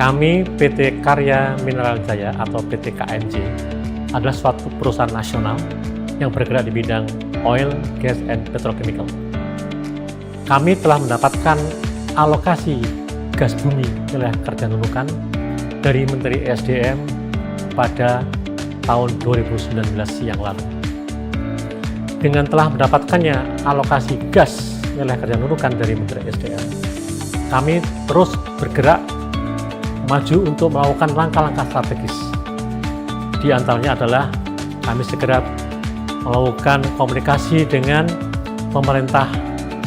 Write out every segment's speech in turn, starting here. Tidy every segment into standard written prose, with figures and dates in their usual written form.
Kami PT Karya Mineral Jaya atau PT KMJ adalah suatu perusahaan nasional yang bergerak di bidang oil, gas, and petrochemical. Kami telah mendapatkan alokasi gas bumi wilayah kerja nunukan dari Menteri ESDM pada tahun 2019 yang lalu. Dengan telah mendapatkannya alokasi gas wilayah kerja nunukan dari Menteri ESDM, kami terus bergerak maju untuk melakukan langkah-langkah strategis. Di antaranya adalah kami segera melakukan komunikasi dengan pemerintah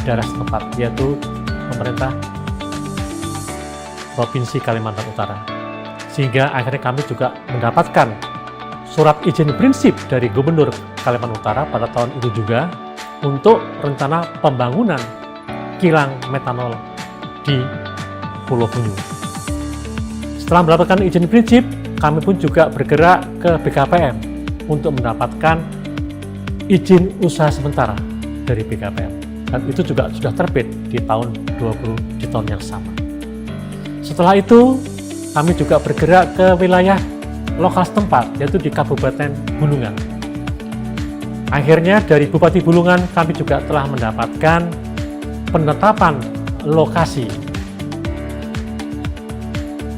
daerah setempat, yaitu pemerintah Provinsi Kalimantan Utara. Sehingga akhirnya kami juga mendapatkan surat izin prinsip dari Gubernur Kalimantan Utara pada tahun itu juga untuk rencana pembangunan kilang metanol di Pulau Bunyu. Setelah mendapatkan izin prinsip, kami pun juga bergerak ke BKPM untuk mendapatkan izin usaha sementara dari BKPM. Dan itu juga sudah terbit di tahun 20 di tahun yang sama. Setelah itu, kami juga bergerak ke wilayah lokal setempat, yaitu di Kabupaten Bulungan. Akhirnya dari Bupati Bulungan, kami juga telah mendapatkan penetapan lokasi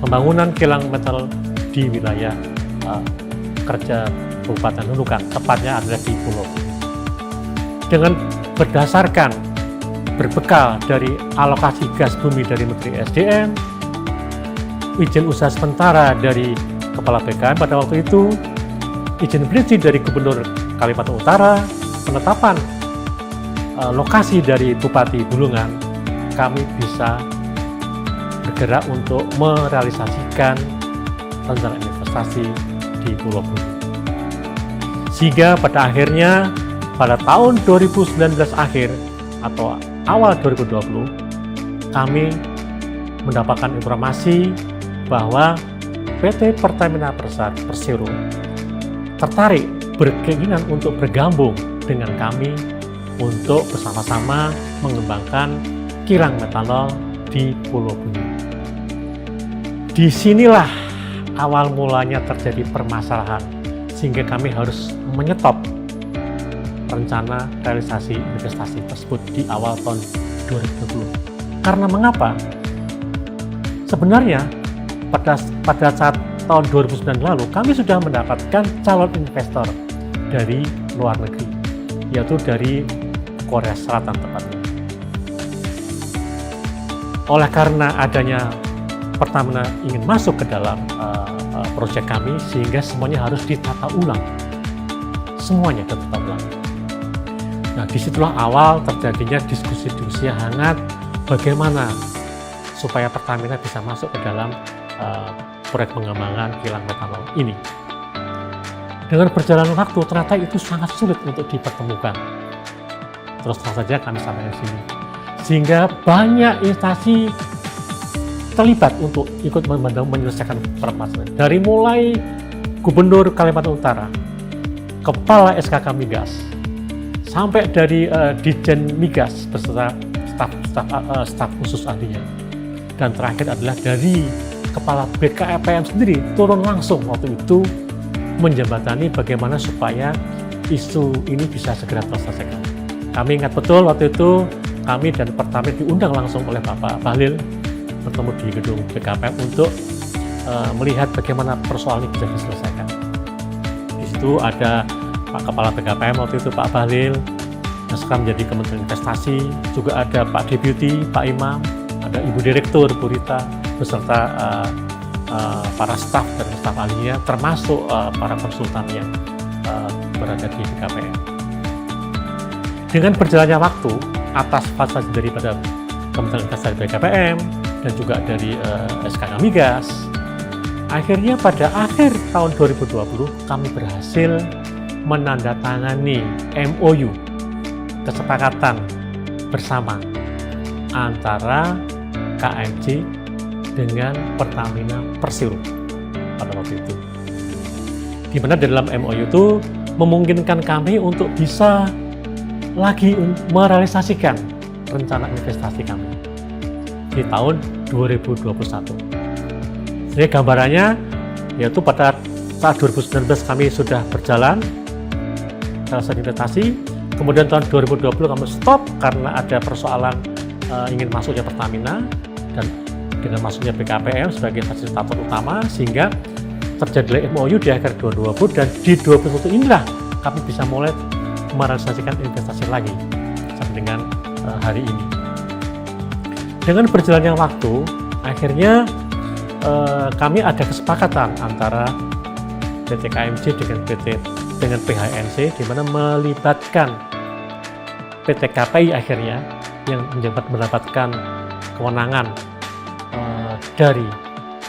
pembangunan kilang metal di wilayah kerja Kabupaten Nunukan, tepatnya adalah di Pulau Bunyu. Dengan berdasarkan berbekal dari alokasi gas bumi dari Menteri SDM, izin usaha sementara dari Kepala BKM pada waktu itu, izin prinsip dari Gubernur Kalimantan Utara, penetapan lokasi dari Bupati Bulungan, kami bisa bergerak untuk merealisasikan rencana investasi di Pulau Bunyu. Sehingga pada akhirnya pada tahun 2019 akhir atau awal 2020 kami mendapatkan informasi bahwa PT Pertamina Persero tertarik berkeinginan untuk bergabung dengan kami untuk bersama-sama mengembangkan kilang metanol di Pulau Bunyu. Disinilah awal mulanya terjadi permasalahan, sehingga kami harus menyetop rencana realisasi investasi tersebut di awal tahun 2020. Karena mengapa? Sebenarnya pada saat tahun 2009 lalu kami sudah mendapatkan calon investor dari luar negeri, yaitu dari Korea Selatan tepatnya. Oleh karena adanya Pertamina ingin masuk ke dalam proyek kami, sehingga semuanya harus ditata ulang. Semuanya ditata ulang. Nah, disitulah awal terjadinya diskusi-diskusi hangat bagaimana supaya Pertamina bisa masuk ke dalam proyek pengembangan kilang metanol ini. Dengan berjalannya waktu, ternyata itu sangat sulit untuk dipertemukan. Terus saja kami sampaikan di sini. Sehingga banyak instansi terlibat untuk ikut menyelesaikan permasalahan. Dari mulai Gubernur Kalimantan Utara, Kepala SKK Migas, sampai dari Ditjen Migas beserta staf khusus ahlinya. Dan terakhir adalah dari Kepala BKPM sendiri turun langsung waktu itu menjembatani bagaimana supaya isu ini bisa segera terselesaikan. Kami ingat betul waktu itu kami dan Pertamina diundang langsung oleh Bapak Bahlil bertemu di gedung BKPM untuk melihat bagaimana persoalan ini bisa diselesaikan. Di situ ada Pak Kepala BKPM waktu itu Pak Bahlil, yang sekarang menjadi Kementerian Investasi, juga ada Pak Deputi, Pak Imam, ada Ibu Direktur Bu Rita, beserta para staf dan staf ahlinya, termasuk para konsultan yang berada di BKPM. Dengan berjalannya waktu, atas fasilitasi daripada Kementerian Investasi BKPM dan juga dari SKK Migas, akhirnya pada akhir tahun 2020 kami berhasil menandatangani MOU, kesepakatan bersama antara KMJ dengan Pertamina Persero pada waktu itu. Di mana dalam MOU itu memungkinkan kami untuk bisa lagi merealisasikan rencana investasi kami di tahun 2021. Jadi gambarannya yaitu pada saat 2019 kami sudah berjalan realisasi investasi, kemudian tahun 2020 kami stop karena ada persoalan ingin masuknya Pertamina dan dengan masuknya BKPM sebagai fasilitator utama, sehingga terjadilah MOU di akhir 2020 dan di 2021 inilah kami bisa mulai merealisasikan investasi lagi sampai dengan hari ini. Dengan berjalannya waktu, akhirnya kami ada kesepakatan antara PT KMJ dengan PHNC, di mana melibatkan PT KPI akhirnya yang mendapatkan kewenangan dari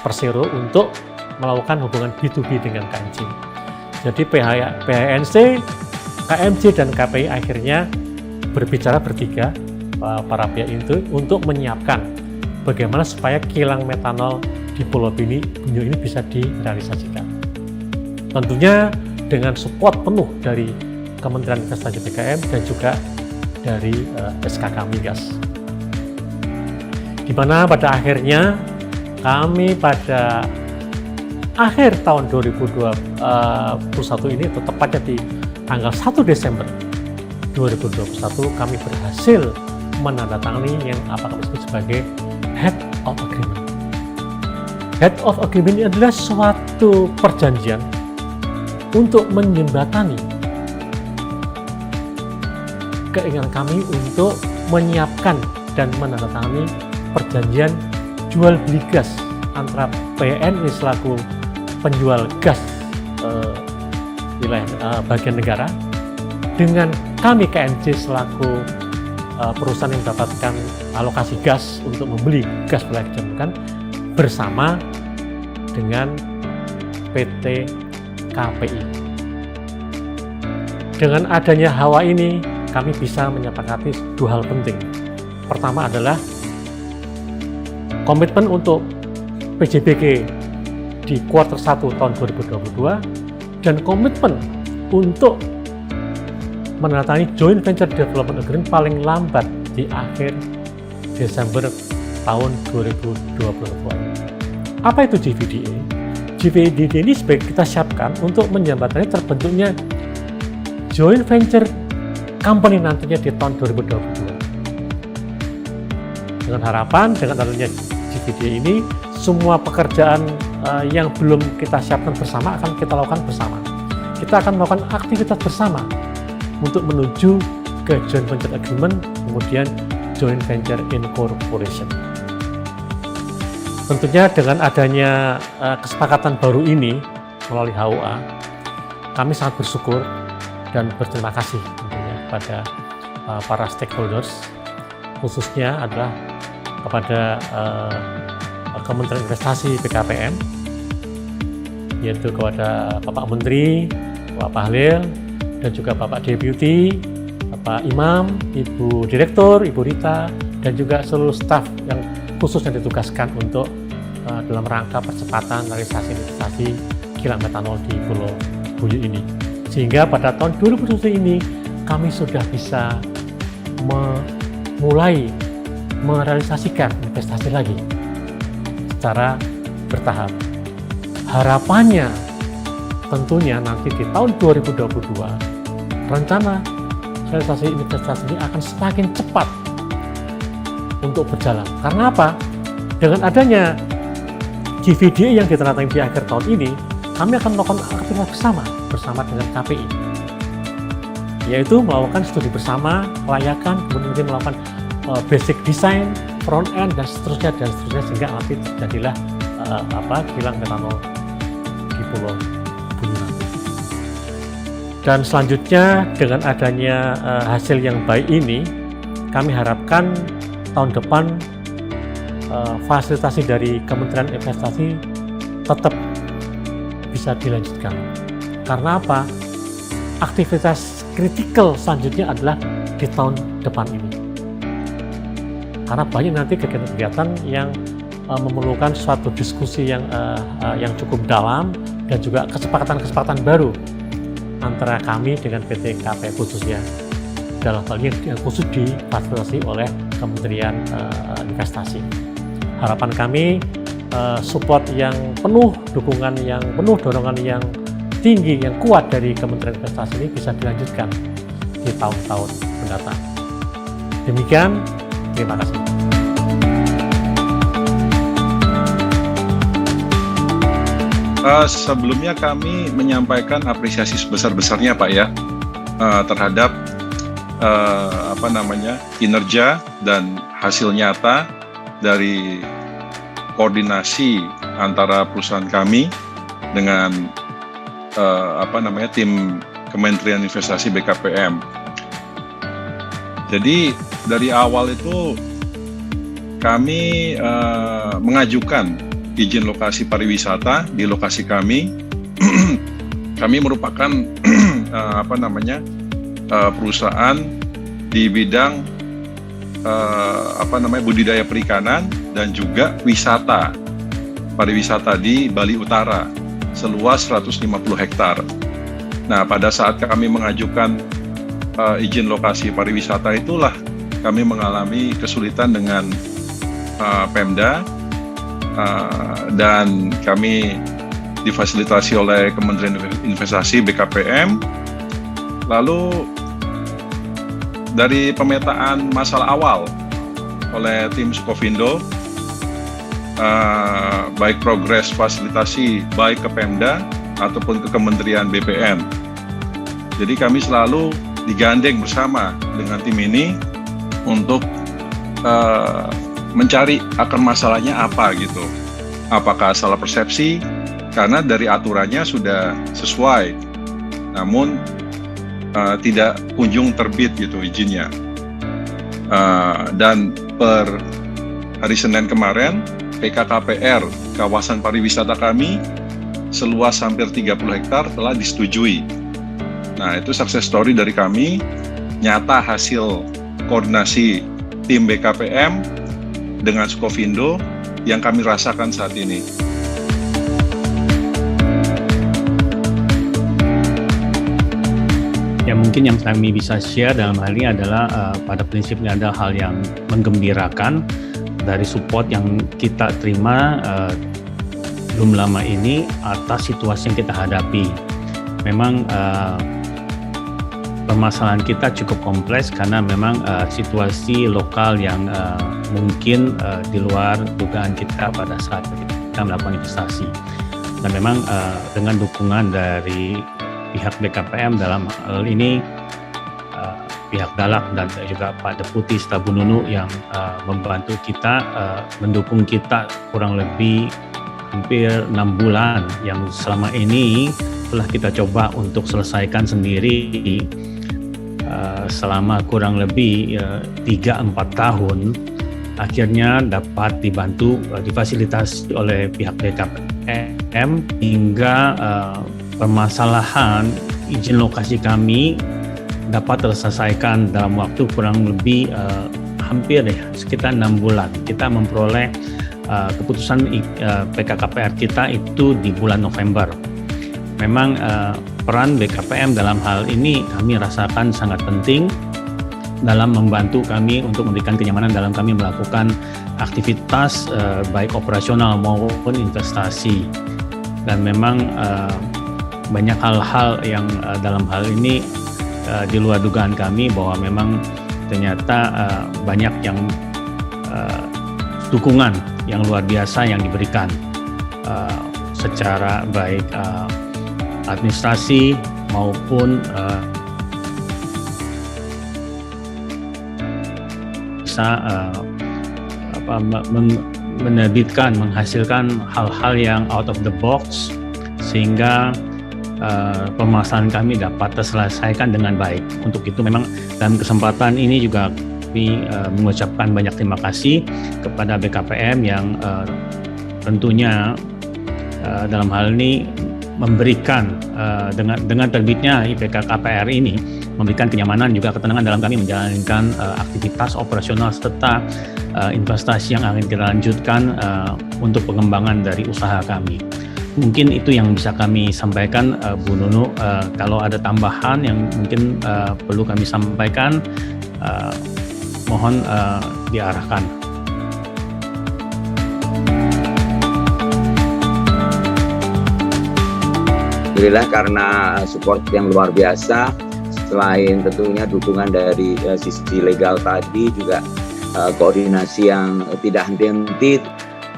Persero untuk melakukan hubungan B2B dengan KMJ. Jadi PHNC, KMJ dan KPI akhirnya berbicara bertiga, para pihak itu, untuk menyiapkan bagaimana supaya kilang metanol di Pulau Bunyu ini bisa direalisasikan. Tentunya dengan support penuh dari Kementerian Investasi BKM dan juga dari SKK Migas. Di mana pada akhirnya kami pada akhir tahun 2021 ini, tepatnya di tanggal 1 Desember 2021, kami berhasil menandatangani yang kami sebut sebagai Head of Agreement. Head of Agreement ini adalah suatu perjanjian untuk menjembatani keinginan kami untuk menyiapkan dan menandatangani perjanjian jual beli gas antara PNI selaku penjual gas wilayah bagian negara dengan kami KMJ selaku perusahaan yang mendapatkan alokasi gas untuk membeli gas wilayah kejamukan bersama dengan PT KPI. Dengan adanya hawa ini, kami bisa menyepakati dua hal penting. Pertama adalah komitmen untuk PJBG di kuartal 1 tahun 2022 dan komitmen untuk menandatangani Joint Venture Development Agreement paling lambat di akhir Desember tahun 2022. Apa itu JVDA? JVDA ini sebagai kita siapkan untuk menjembatani terbentuknya Joint Venture Company nantinya di tahun 2022. Dengan harapan dengan adanya JVDA ini, semua pekerjaan yang belum kita siapkan bersama akan kita lakukan bersama. Kita akan melakukan aktivitas bersama untuk menuju ke Joint Venture Agreement, kemudian Joint Venture Incorporation. Tentunya dengan adanya kesepakatan baru ini melalui HOA, kami sangat bersyukur dan berterima kasih tentunya kepada para stakeholders, khususnya adalah kepada Kementerian Investasi BKPM, yaitu kepada Bapak Menteri, Bapak Bahlil, dan juga Bapak Deputi, Bapak Imam, Ibu Direktur, Ibu Rita, dan juga seluruh staf yang khusus yang ditugaskan untuk dalam rangka percepatan realisasi investasi kilang metanol di Pulau Bunyu ini. Sehingga pada tahun 2021 ini kami sudah bisa mulai merealisasikan investasi lagi secara bertahap. Harapannya tentunya nanti di tahun 2022 rencana realisasi investasi ini akan semakin cepat untuk berjalan. Karena apa? Dengan adanya JVDA yang ditandatangani di akhir tahun ini, kami akan melakukan aktivitas bersama dengan KPI, yaitu melakukan studi bersama, kelayakan, kemudian melakukan basic design, front end, dan seterusnya sehingga nanti terjadilah kilang metanol di Pulau Bunyu nanti. Dan selanjutnya dengan adanya hasil yang baik ini, kami harapkan tahun depan fasilitasi dari Kementerian Investasi tetap bisa dilanjutkan. Karena apa? Aktivitas kritikal selanjutnya adalah di tahun depan ini. Karena banyak nanti kegiatan-kegiatan yang memerlukan suatu diskusi yang cukup dalam dan juga kesepakatan-kesepakatan baru antara kami dengan PT KPI khususnya, dalam hal ini yang khusus difasilitasi oleh Kementerian Investasi. Harapan kami support yang penuh, dukungan yang penuh, dorongan yang tinggi, yang kuat dari Kementerian Investasi ini bisa dilanjutkan di tahun-tahun mendatang. Demikian, terima kasih. Sebelumnya kami menyampaikan apresiasi sebesar-besarnya Pak ya terhadap kinerja dan hasil nyata dari koordinasi antara perusahaan kami dengan tim Kementerian Investasi BKPM. Jadi dari awal itu kami mengajukan izin lokasi pariwisata di lokasi kami. Kami merupakan perusahaan di bidang budidaya perikanan dan juga wisata pariwisata di Bali Utara seluas 150 hektar. Nah, pada saat kami mengajukan izin lokasi pariwisata itulah kami mengalami kesulitan dengan Pemda dan kami difasilitasi oleh Kementerian Investasi BKPM. Lalu dari pemetaan masalah awal oleh tim Skovindo, baik progres fasilitasi baik ke Pemda ataupun ke Kementerian BPM. Jadi kami selalu digandeng bersama dengan tim ini untuk mencari akar masalahnya apa gitu. Apakah salah persepsi? Karena dari aturannya sudah sesuai, namun tidak kunjung terbit gitu izinnya. Dan per hari Senin kemarin, PKKPR kawasan pariwisata kami seluas hampir 30 hektar telah disetujui. Nah, itu success story dari kami, nyata hasil koordinasi tim BKPM dengan Skovindo yang kami rasakan saat ini. Ya, mungkin yang kami bisa share dalam hal ini adalah pada prinsipnya ada hal yang menggembirakan dari support yang kita terima belum lama ini atas situasi yang kita hadapi. Memang permasalahan kita cukup kompleks karena memang situasi lokal yang mungkin di luar dugaan kita pada saat kita melakukan investasi. Dan memang dengan dukungan dari pihak BKPM dalam hal ini, pihak Dalak dan juga Pak Deputi Stabununu yang membantu kita, mendukung kita kurang lebih hampir 6 bulan yang selama ini telah kita coba untuk selesaikan sendiri selama kurang lebih 3-4 tahun, akhirnya dapat dibantu, difasilitasi oleh pihak BKPM hingga permasalahan izin lokasi kami dapat terselesaikan dalam waktu kurang lebih hampir sekitar 6 bulan. Kita memperoleh keputusan PKKPR kita itu di bulan November. Memang peran BKPM dalam hal ini kami rasakan sangat penting dalam membantu kami untuk memberikan kenyamanan dalam kami melakukan aktivitas baik operasional maupun investasi. Dan memang banyak hal-hal yang dalam hal ini di luar dugaan kami, bahwa memang ternyata banyak yang dukungan yang luar biasa yang diberikan secara baik administrasi maupun bisa menerbitkan, menghasilkan hal-hal yang out of the box sehingga permasalahan kami dapat terselesaikan dengan baik. Untuk itu memang dalam kesempatan ini juga kami mengucapkan banyak terima kasih kepada BKPM yang tentunya dalam hal ini memberikan dengan terbitnya IPK-KPR ini memberikan kenyamanan juga ketenangan dalam kami menjalankan aktivitas operasional serta investasi yang akan kita lanjutkan untuk pengembangan dari usaha kami. Mungkin itu yang bisa kami sampaikan, Bu Nunu. Kalau ada tambahan yang mungkin perlu kami sampaikan, mohon diarahkan. alhamdulillah karena support yang luar biasa, selain tentunya dukungan dari sisi legal tadi, juga koordinasi yang tidak henti-henti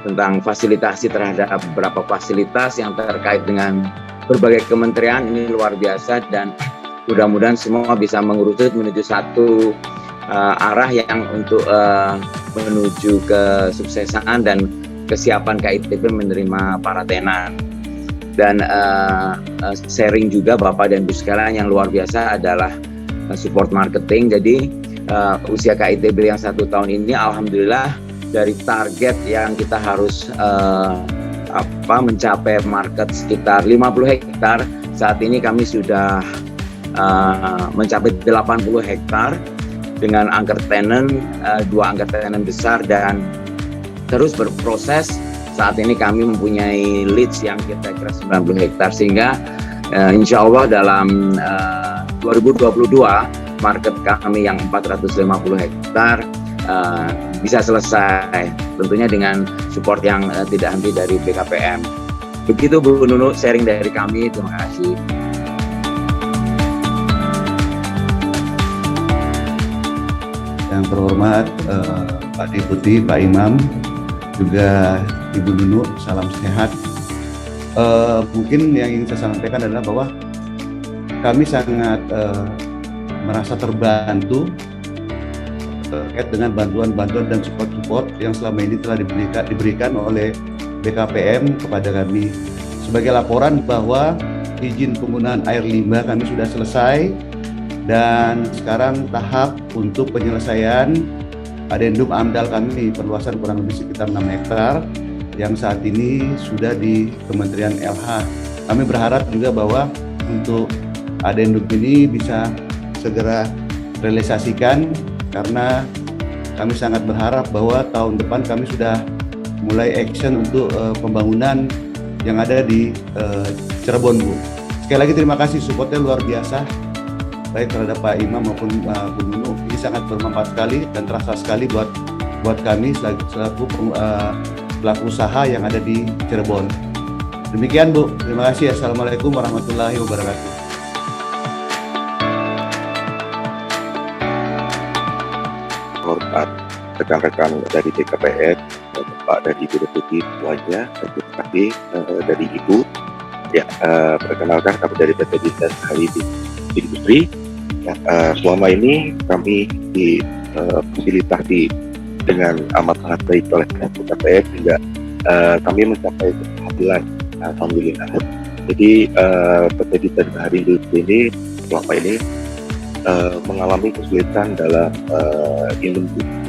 tentang fasilitasi terhadap beberapa fasilitas yang terkait dengan berbagai kementerian, ini luar biasa, dan mudah-mudahan semua bisa mengerucut menuju satu arah yang untuk menuju kesuksesan dan kesiapan KITB menerima para tenan. Dan sharing juga Bapak dan Ibu sekalian yang luar biasa adalah support marketing. Jadi usia KITB yang 1 tahun ini alhamdulillah dari target yang kita harus mencapai market sekitar 50 hektar, saat ini kami sudah mencapai 80 hektar dengan anchor tenant, 2 anchor tenant besar, dan terus berproses. Saat ini kami mempunyai leads yang kira-kira 90 hektar, sehingga insya Allah dalam 2022 market kami yang 450 hektar bisa selesai, tentunya dengan support yang tidak henti dari BKPM. Begitu Bu Nunu sharing dari kami, terima kasih. Yang terhormat Pak Deputi, Pak Imam, juga Ibu Nunu, salam sehat. Mungkin yang ingin saya sampaikan adalah bahwa kami sangat merasa terbantu terkait dengan bantuan-bantuan dan support yang selama ini telah diberikan oleh BKPM kepada kami. Sebagai laporan bahwa izin penggunaan air limbah kami sudah selesai, dan sekarang tahap untuk penyelesaian adendum AMDAL kami perluasan kurang lebih sekitar 6 hektar yang saat ini sudah di Kementerian LH. Kami berharap juga bahwa untuk adendum ini bisa segera realisasikan, karena kami sangat berharap bahwa tahun depan kami sudah mulai action untuk pembangunan yang ada di Cirebon, Bu. Sekali lagi terima kasih, supportnya luar biasa baik terhadap Pak Imam maupun Bu Nunu. Ini sangat bermanfaat sekali dan terasa sekali buat kami selaku pelaku usaha yang ada di Cirebon. Demikian Bu, terima kasih. Assalamualaikum warahmatullahi wabarakatuh. Hormat rekan-rekan dari BKPM, Bapak dari Ibu Deputi semuanya, dan terima kasih dari Ibu. Ya, perkenalkan kami dari PT Bintang Sehari Industri. Ya, selama ini kami difasilitasi dengan amat sangat baik oleh BKPM, hingga kami mencapai keberhasilan, alhamdulillah. Jadi PT Bintang Sehari Industri ini selama ini mengalami kesulitan dalam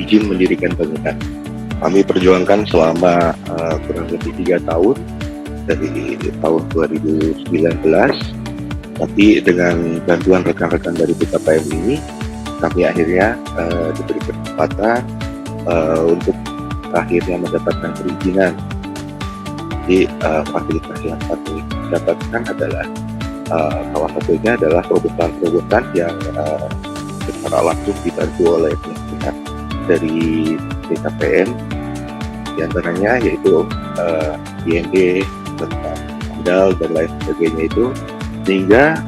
izin mendirikan bangunan. Kami perjuangkan selama kurang lebih 3 tahun, dari tahun 2019, tapi dengan bantuan rekan-rekan dari BKPM ini, kami akhirnya diberi kesempatan untuk akhirnya mendapatkan perizinan. Jadi fasilitas yang kami dapatkan adalah salah satunya adalah terobosan-terobosan yang secara langsung dibantu oleh pihak dari BKPM, diantaranya yaitu IND, tentang AMDAL dan lain sebagainya itu, sehingga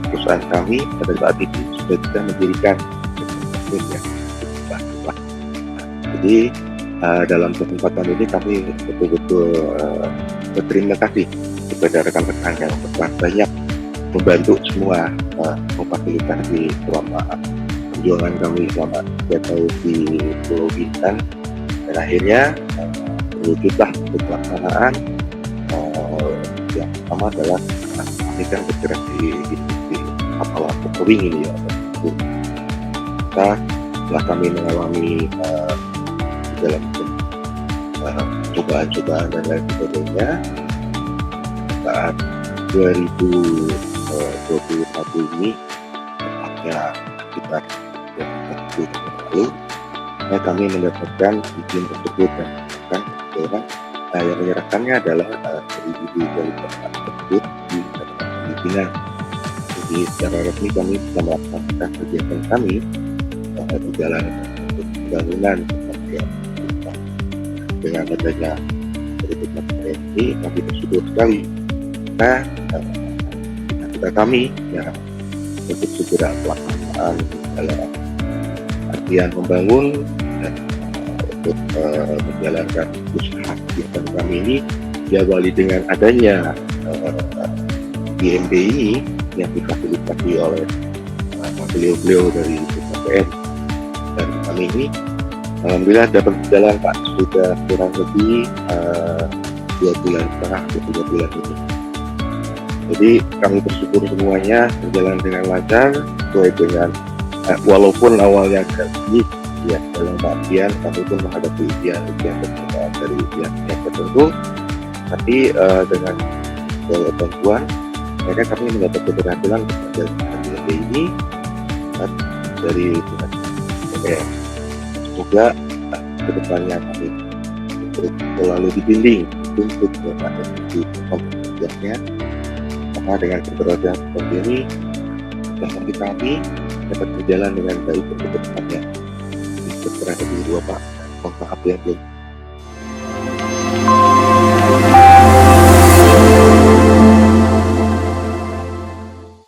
perusahaan kami pada saat itu sudah bisa mendirikan ya. Jadi dalam kesempatan ini kami betul-betul berterima kasih kepada rekan-rekan yang berperan banyak membantu semua memfasilitasi selama perjuangan kami selama 3 tahun di Pulau Bintan, dan akhirnya terwujudlah pelaksanaan yang pertama adalah kami kan bergerak di kapal Pokowing ini ya. Kita setelah kami mengalami dalam cobaan-cobaan dan lain sebagainya, saat 2021 ini, tepatnya sekitar 1 tahun lalu, kami mendapatkan izin tersebut, dan yang menyerahkannya adalah ibu dari bapak tersebut di perizinan. Jadi secara resmi kami bisa melaksanakan kegiatan kami di jalan untuk pembangunan dengan adanya dari BKPM ini. Kami bersyukur sekali karena cita kami ya untuk segera pelaksanaan dalam artian membangun dan untuk menjalankan usaha kegiatan kami ini diawali dengan adanya IMB ini yang difasilitasi oleh beliau-beliau dari BKPN dan kami ini alhamdulillah dapat berjalan Pak sudah kurang lebih 2,5 bulan atau 3 bulan ini. Jadi kami bersyukur semuanya berjalan dengan lancar sesuai dengan walaupun awalnya agak sulit ya dalam artian kami pun menghadapi ujian dari pihak tertentu, tapi dengan bantuan mereka kami mendapat keberhasilan menjalankan ini dari pihak BKPN. Semoga kedepannya kami untuk selalu dibimbing untuk berada di kompetensinya, karena dengan keberadaan seperti ini sampai kami dapat berjalan dengan baik untuk kedepannya. Berada di dua Pak, mohon maaf ya belum